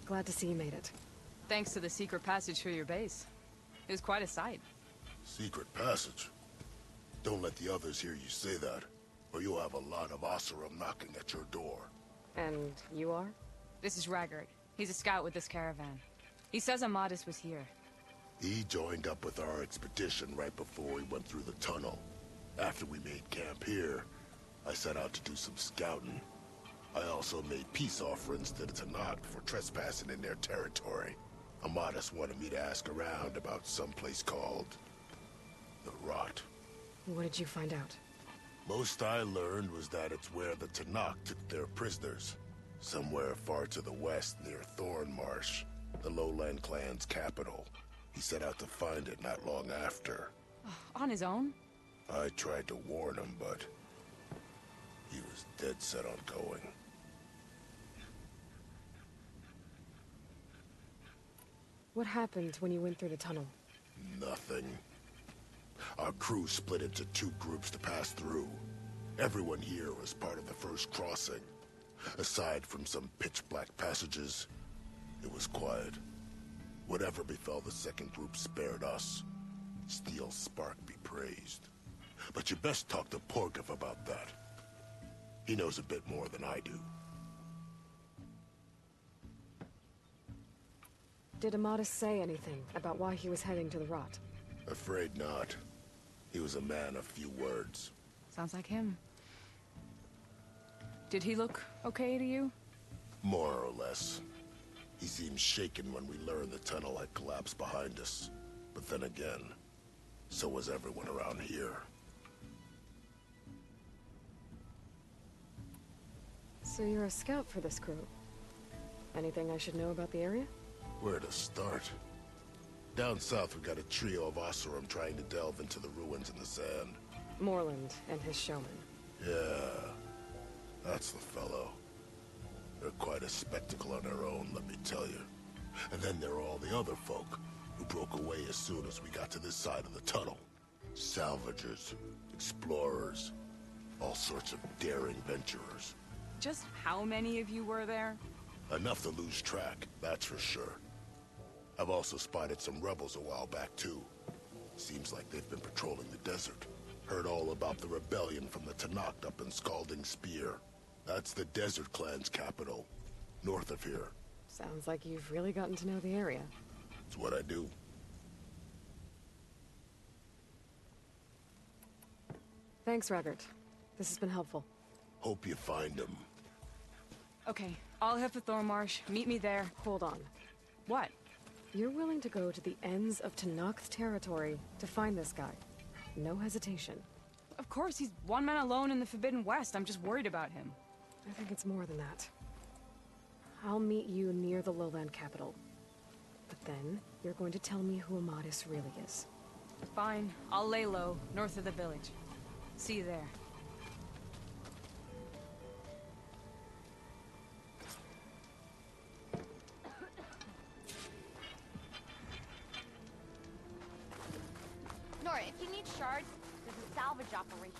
Glad to see you made it. Thanks to the secret passage through your base. It was quite a sight. Secret passage? Don't let the others hear you say that, or you'll have a lot of Oseram knocking at your door. And you are? This is Raggard. He's a scout with this caravan. He says Amadis was here. He joined up with our expedition right before we went through the tunnel. After we made camp here, I set out to do some scouting. I also made peace offerings to the Tanakh for trespassing in their territory. Amadis wanted me to ask around about some place called the Rot. What did you find out? Most I learned was that it's where the Tanakh took their prisoners. Somewhere far to the west near Thornmarsh, the lowland clan's capital. He set out to find it not long after. On his own? I tried to warn him, but he was dead set on going. What happened when you went through the tunnel? Nothing. Our crew split into two groups to pass through. Everyone here was part of the first crossing. Aside from some pitch-black passages, it was quiet. Whatever befell the second group spared us. Steel Spark be praised. But you best talk to Porgov about that. He knows a bit more than I do. Did Amadis say anything about why he was heading to the Rot? Afraid not. He was a man of few words. Sounds like him. Did he look okay to you? More or less. He seemed shaken when we learned the tunnel had collapsed behind us. But then again, so was everyone around here. So you're a scout for this crew. Anything I should know about the area? Where to start? Down south we got a trio of Oseram trying to delve into the ruins in the sand. Moreland and his showman. Yeah, that's the fellow. They're quite a spectacle on their own, let me tell you. And then there are all the other folk, who broke away as soon as we got to this side of the tunnel. Salvagers, explorers, all sorts of daring venturers. Just how many of you were there? Enough to lose track, that's for sure. I've also spotted some rebels a while back, too. Seems like they've been patrolling the desert. Heard all about the rebellion from the Tanakh up in Scalding Spear. That's the Desert Clan's capital, north of here. Sounds like you've really gotten to know the area. It's what I do. Thanks, Raggard. This has been helpful. Hope you find him. Okay, I'll head for Thornmarsh. Meet me there. Hold on. What? You're willing to go to the ends of Tanakh's territory to find this guy. No hesitation. Of course, he's one man alone in the Forbidden West. I'm just worried about him. I think it's more than that. I'll meet you near the lowland capital. But then, you're going to tell me who Amadis really is. Fine. I'll lay low, north of the village. See you there. Nora, if you need shards, there's a salvage operation.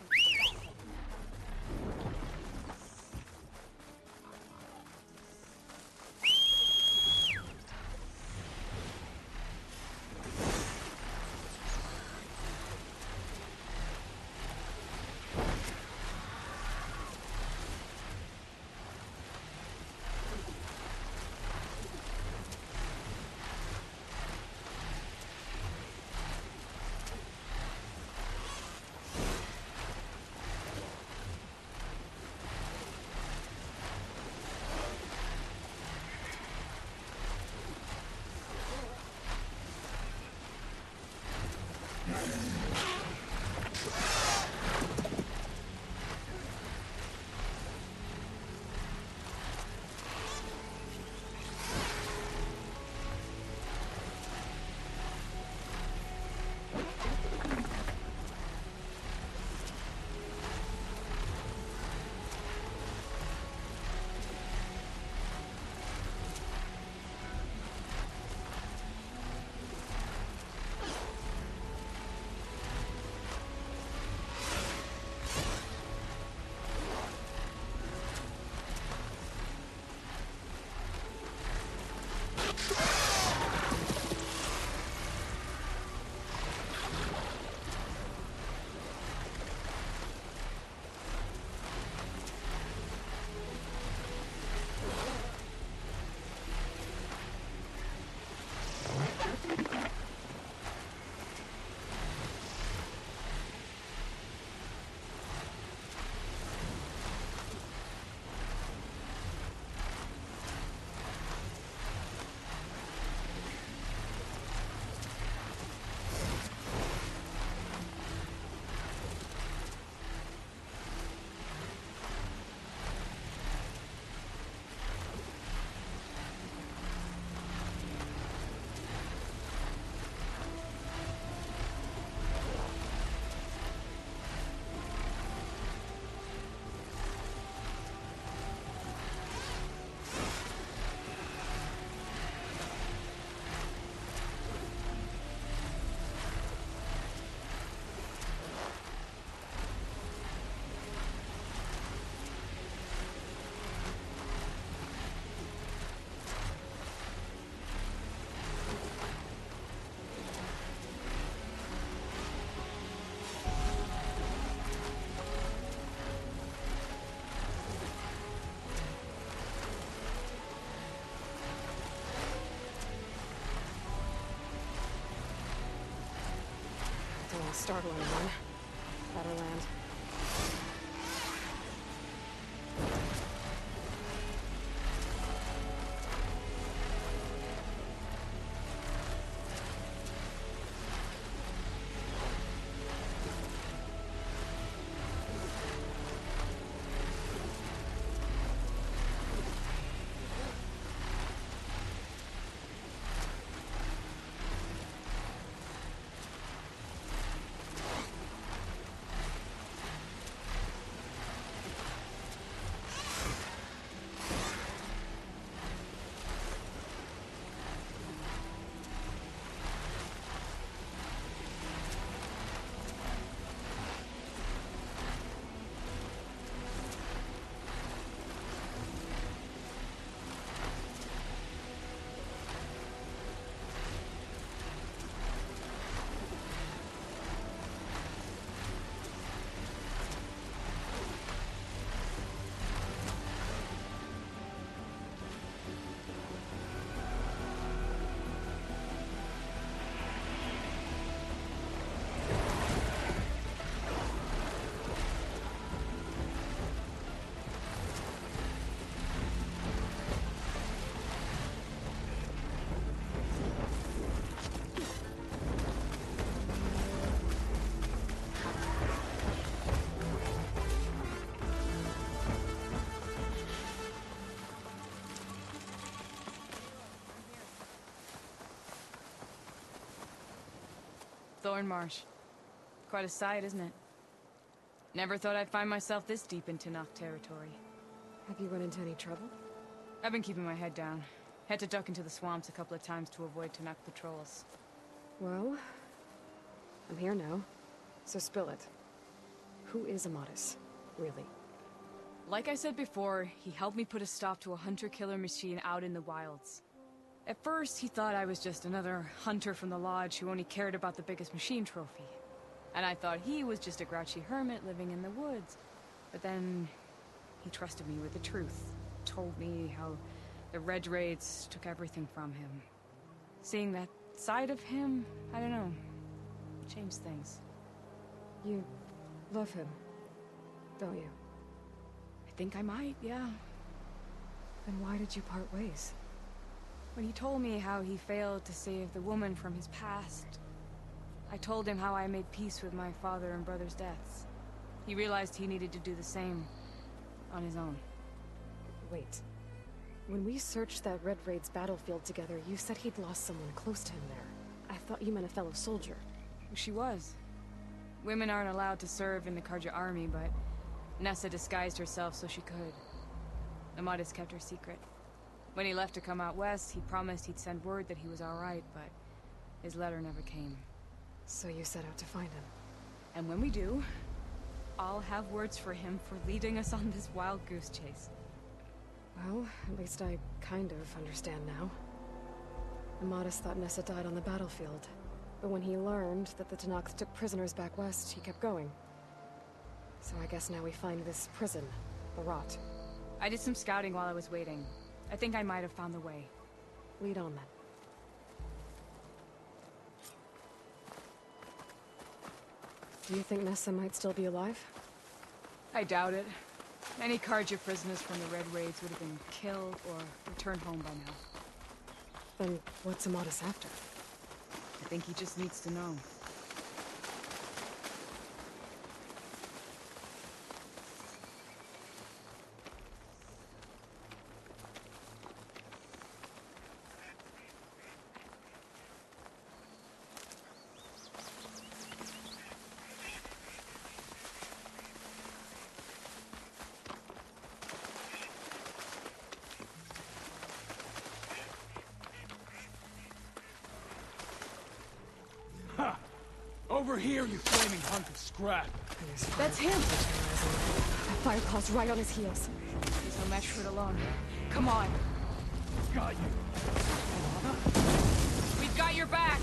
startle anyone. Better land. Thornmarsh. Quite a sight, isn't it? Never thought I'd find myself this deep into Nock territory. Have you run into any trouble? I've been keeping my head down. Had to duck into the swamps a couple of times to avoid Tanakh patrols. Well, I'm here now, so spill it. Who is Amadis, really? Like I said before, he helped me put a stop to a hunter-killer machine out in the wilds. At first, he thought I was just another hunter from the lodge who only cared about the biggest machine trophy. And I thought he was just a grouchy hermit living in the woods. But then, he trusted me with the truth. Told me how the Red Raids took everything from him. Seeing that side of him, I don't know, it changed things. You love him, don't you? I think I might, yeah. Then why did you part ways? When he told me how he failed to save the woman from his past, I told him how I made peace with my father and brother's deaths. He realized he needed to do the same on his own. Wait. When we searched that Red Raid's battlefield together, you said he'd lost someone close to him there. I thought you meant a fellow soldier. She was. Women aren't allowed to serve in the Karja army, but Nessa disguised herself so she could. Amadis kept her secret. When he left to come out west, he promised he'd send word that he was alright, but his letter never came. So you set out to find him. And when we do, I'll have words for him for leading us on this wild goose chase. Well, at least I kind of understand now. Amadis thought Nessa died on the battlefield, but when he learned that the Tanakh took prisoners back west, he kept going. So I guess now we find this prison, the Rot. I did some scouting while I was waiting. I think I might have found the way. Lead on then. Do you think Nessa might still be alive? I doubt it. Any Karja prisoners from the Red Raids would have been killed or returned home by now. Then what's Amadis after? I think he just needs to know. Over here, you flaming hunk of scrap. That's him! That fire call's right on his heels. He's no match for it alone. Come on! Got you. We've got your back!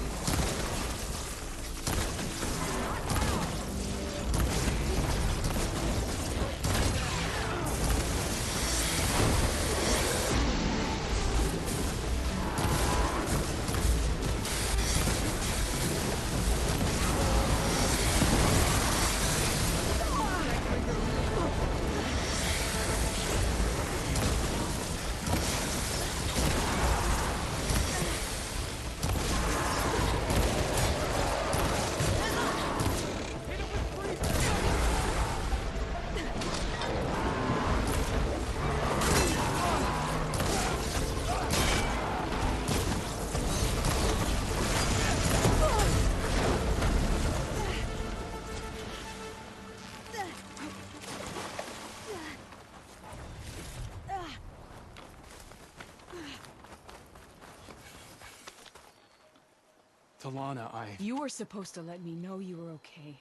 Talana, You were supposed to let me know you were okay.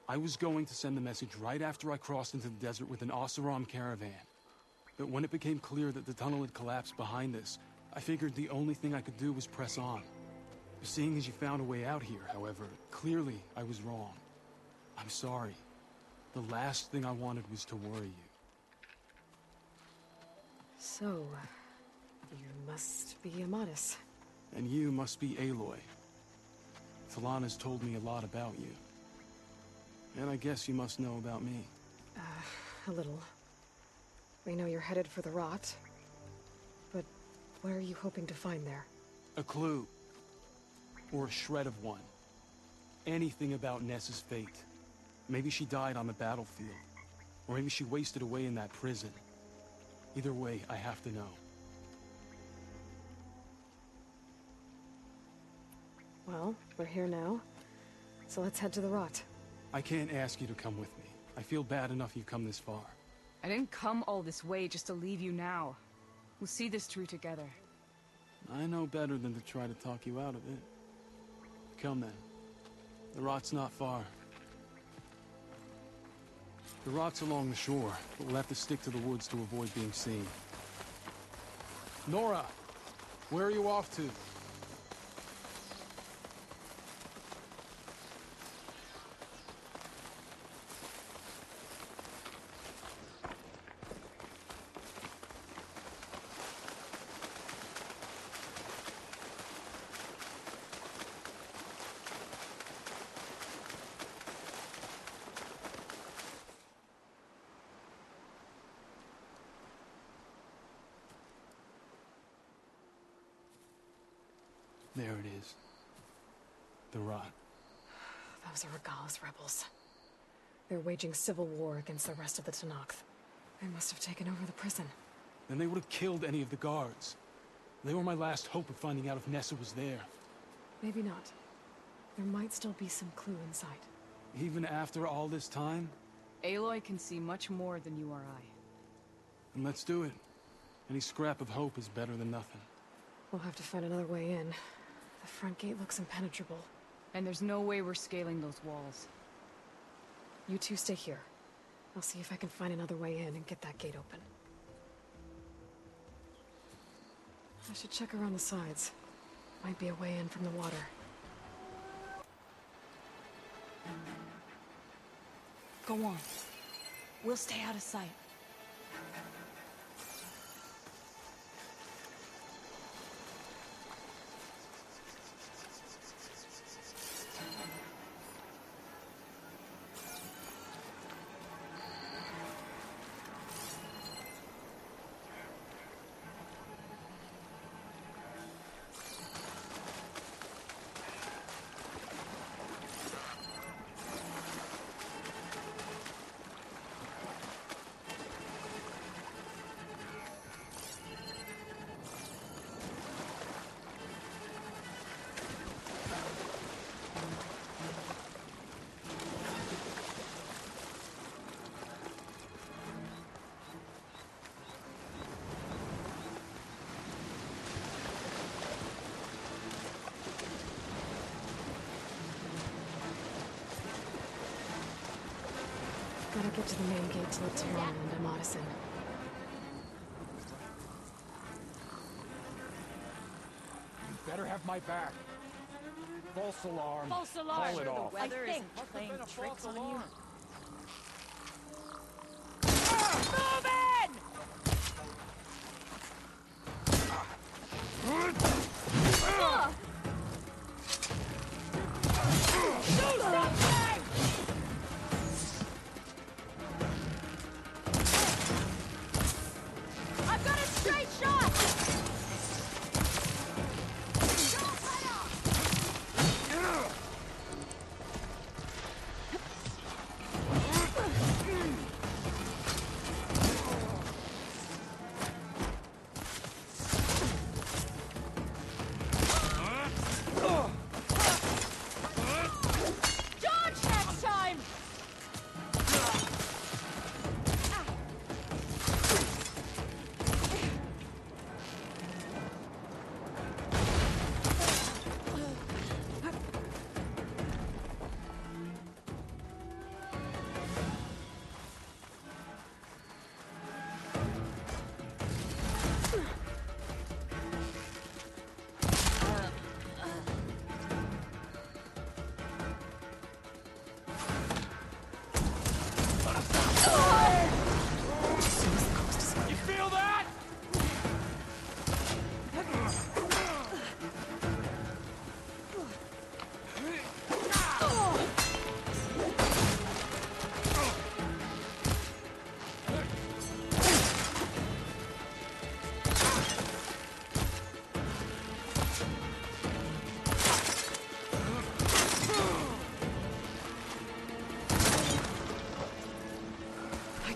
I was going to send the message right after I crossed into the desert with an Oseram caravan. But when it became clear that the tunnel had collapsed behind us, I figured the only thing I could do was press on. Seeing as you found a way out here, however, clearly I was wrong. I'm sorry. The last thing I wanted was to worry you. So, you must be Amatis. And you must be Aloy. Talana's told me a lot about you. And I guess you must know about me. A little. We know you're headed for the rot. But what are you hoping to find there? A clue. Or a shred of one. Anything about Ness's fate. Maybe she died on the battlefield. Or maybe she wasted away in that prison. Either way, I have to know. Well, we're here now. So let's head to the rot. I can't ask you to come with me. I feel bad enough you've come this far. I didn't come all this way just to leave you now. We'll see this through together. I know better than to try to talk you out of it. Come then. The rot's not far. The rot's along the shore, but we'll have to stick to the woods to avoid being seen. Nora! Where are you off to? There it is. The rot. Those are Regal's rebels. They're waging civil war against the rest of the Tenakth. They must have taken over the prison. Then they would have killed any of the guards. They were my last hope of finding out if Nessa was there. Maybe not. There might still be some clue in sight. Even after all this time? Aloy can see much more than you or I. Then let's do it. Any scrap of hope is better than nothing. We'll have to find another way in. The front gate looks impenetrable. And there's no way we're scaling those walls. You two stay here. I'll see if I can find another way in and get that gate open. I should check around the sides. Might be a way in from the water. Go on. We'll stay out of sight. Gotta get to the main gate to let Tehran and Amatis in. You better have my back. False alarm. False alarm. Call it off. The weather isn't playing tricks on you. Move in! Do something! I've got a straight shot!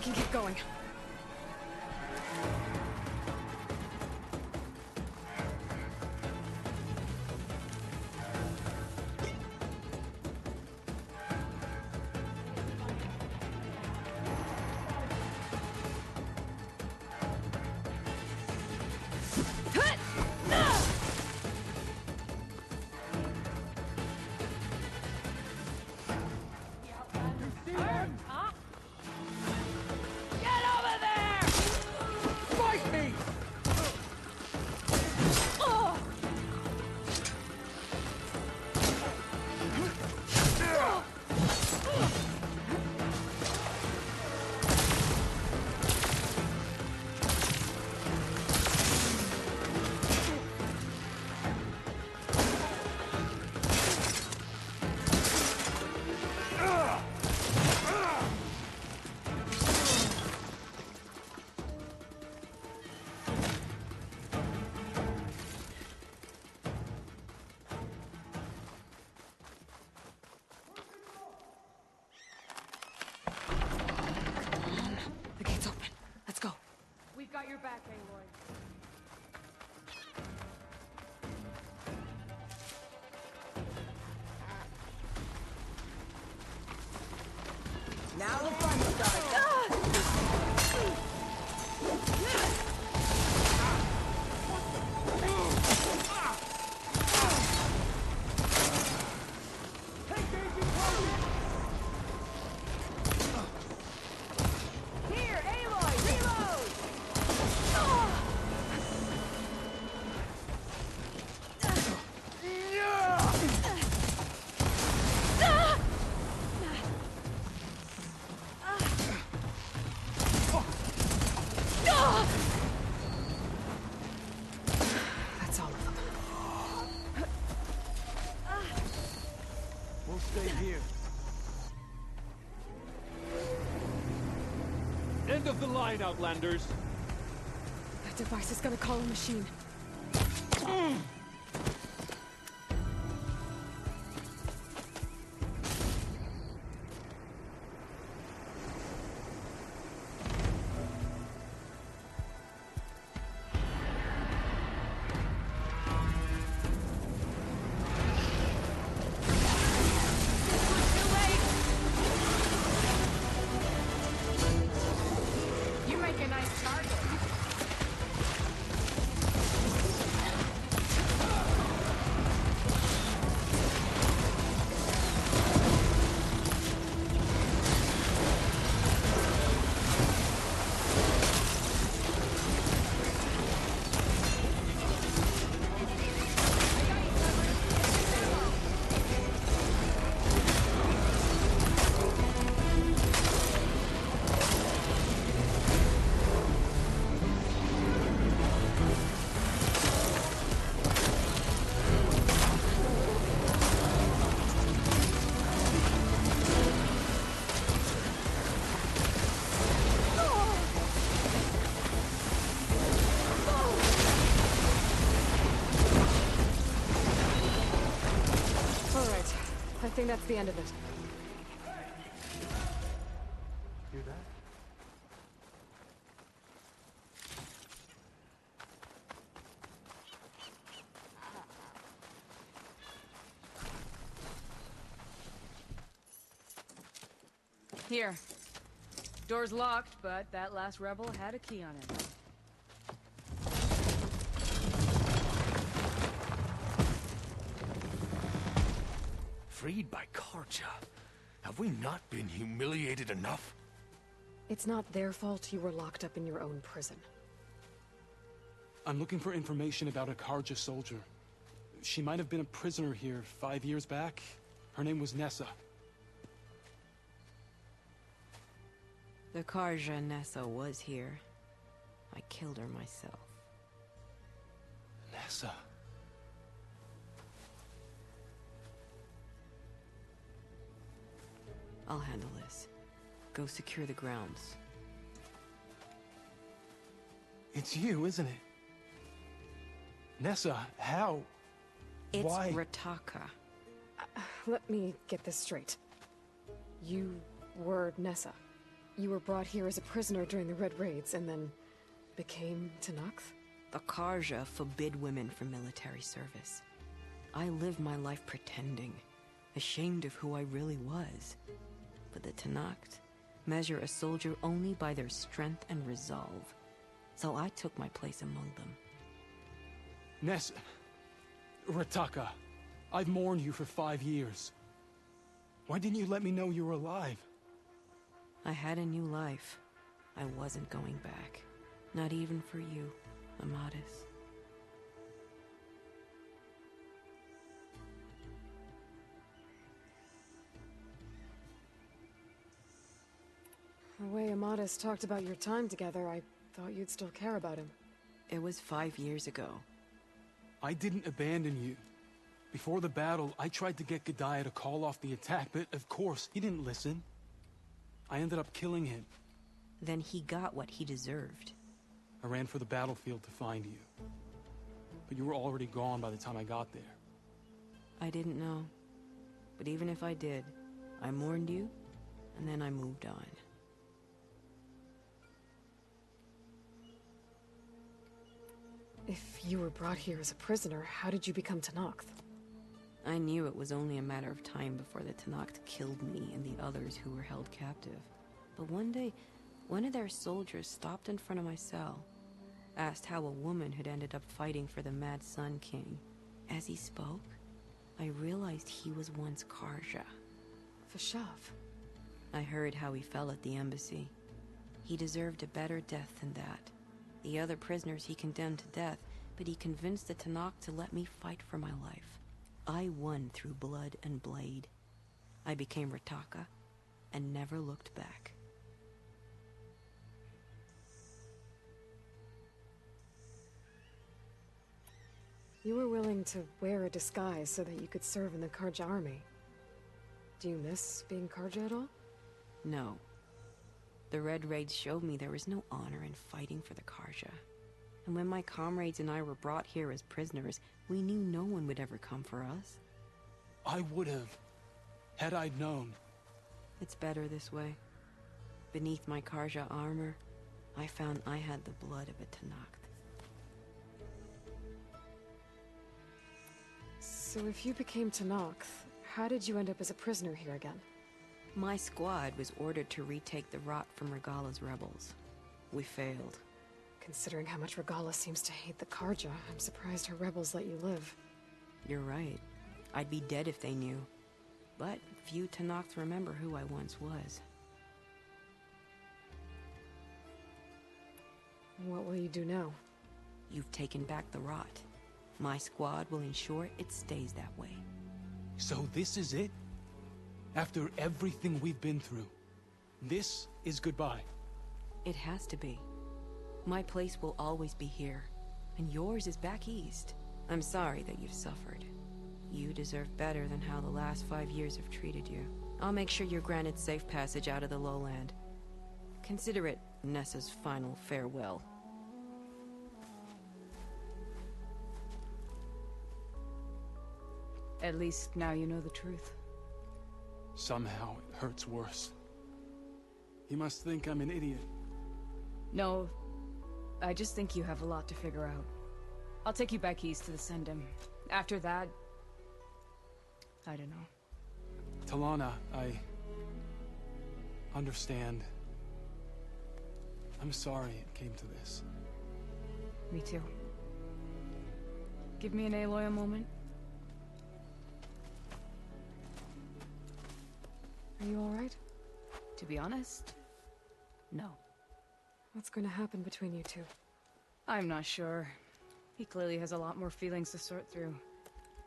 can keep going. Get over there! Fight me! The gate's open. Let's go. We've got your back, Aloy. Now the fun starts. Here, Aloy, reload! That's all of them. We'll stay here. End of the line, Outlanders. That device is gonna call a machine. You make a nice target. All right. I think that's the end of it. Hear that? Here. Door's locked, but that last rebel had a key on it. Freed by Karja. Have we not been humiliated enough? It's not their fault you were locked up in your own prison. I'm looking for information about a Karja soldier. She might have been a prisoner here 5 years back. Her name was Nessa. The Karja Nessa was here. I killed her myself. Nessa. I'll handle this. Go secure the grounds. It's you, isn't it? Nessa, how? It's Why? Rataka. Let me get this straight. You were Nessa. you were brought here as a prisoner during the Red Raids and then became Tenakth? The Karja forbid women from military service. I lived my life pretending, ashamed of who I really was. But the Tenakth measure a soldier only by their strength and resolve. So I took my place among them. Ness... Rataka, I've mourned you for 5 years. Why didn't you let me know you were alive? I had a new life. I wasn't going back. Not even for you, Amadis. The way Amadis talked about your time together, I thought you'd still care about him. It was 5 years ago. I didn't abandon you. Before the battle, I tried to get G'daiah to call off the attack, but of course, he didn't listen. I ended up killing him. Then he got what he deserved. I ran for the battlefield to find you. But you were already gone by the time I got there. I didn't know. But even if I did, I mourned you, and then I moved on. If you were brought here as a prisoner, how did you become Tenakth? I knew it was only a matter of time before the Tenakth killed me and the others who were held captive. But one day, one of their soldiers stopped in front of my cell, asked how a woman had ended up fighting for the Mad Sun King. As he spoke, I realized he was once Karja. Vashav. I heard how he fell at the embassy. He deserved a better death than that. The other prisoners he condemned to death, but he convinced the Tenakth to let me fight for my life. I won through blood and blade. I became Rataka, and never looked back. You were willing to wear a disguise so that you could serve in the Karja army. Do you miss being Karja at all? No. The Red Raids showed me there was no honor in fighting for the Karja. And when my comrades and I were brought here as prisoners, we knew no one would ever come for us. I would have, had I known. It's better this way. Beneath my Karja armor, I found I had the blood of a Tenakth. So if you became Tenakth, how did you end up as a prisoner here again? My squad was ordered to retake the Rot from Regala's rebels. We failed. Considering how much Regala seems to hate the Karja, I'm surprised her rebels let you live. You're right. I'd be dead if they knew. But few Tenakth remember who I once was. What will you do now? You've taken back the Rot. My squad will ensure it stays that way. So this is it? After everything we've been through, this is goodbye. It has to be. My place will always be here, and yours is back east. I'm sorry that you've suffered. You deserve better than how the last 5 years have treated you. I'll make sure you're granted safe passage out of the lowland. Consider it Nessa's final farewell. At least now you know the truth. Somehow it hurts worse. He must think I'm an idiot. No, I just think you have a lot to figure out. I'll take you back east to the Sendem. After that, I don't know. Talana, I understand. I'm sorry it came to this. Me too. Give me an Aloy a moment. Are you alright? To be honest, no. What's going to happen between you two? I'm not sure. He clearly has a lot more feelings to sort through.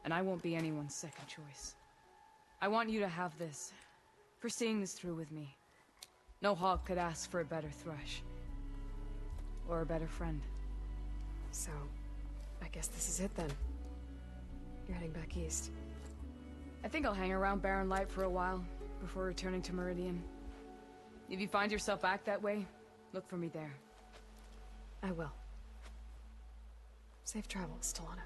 And I won't be anyone's second choice. I want you to have this. For seeing this through with me. No hawk could ask for a better thrush. Or a better friend. So, I guess this is it then. You're heading back east. I think I'll hang around Barren Light for a while, before returning to Meridian. If you find yourself back that way, look for me there. I will. Safe travels, Talana.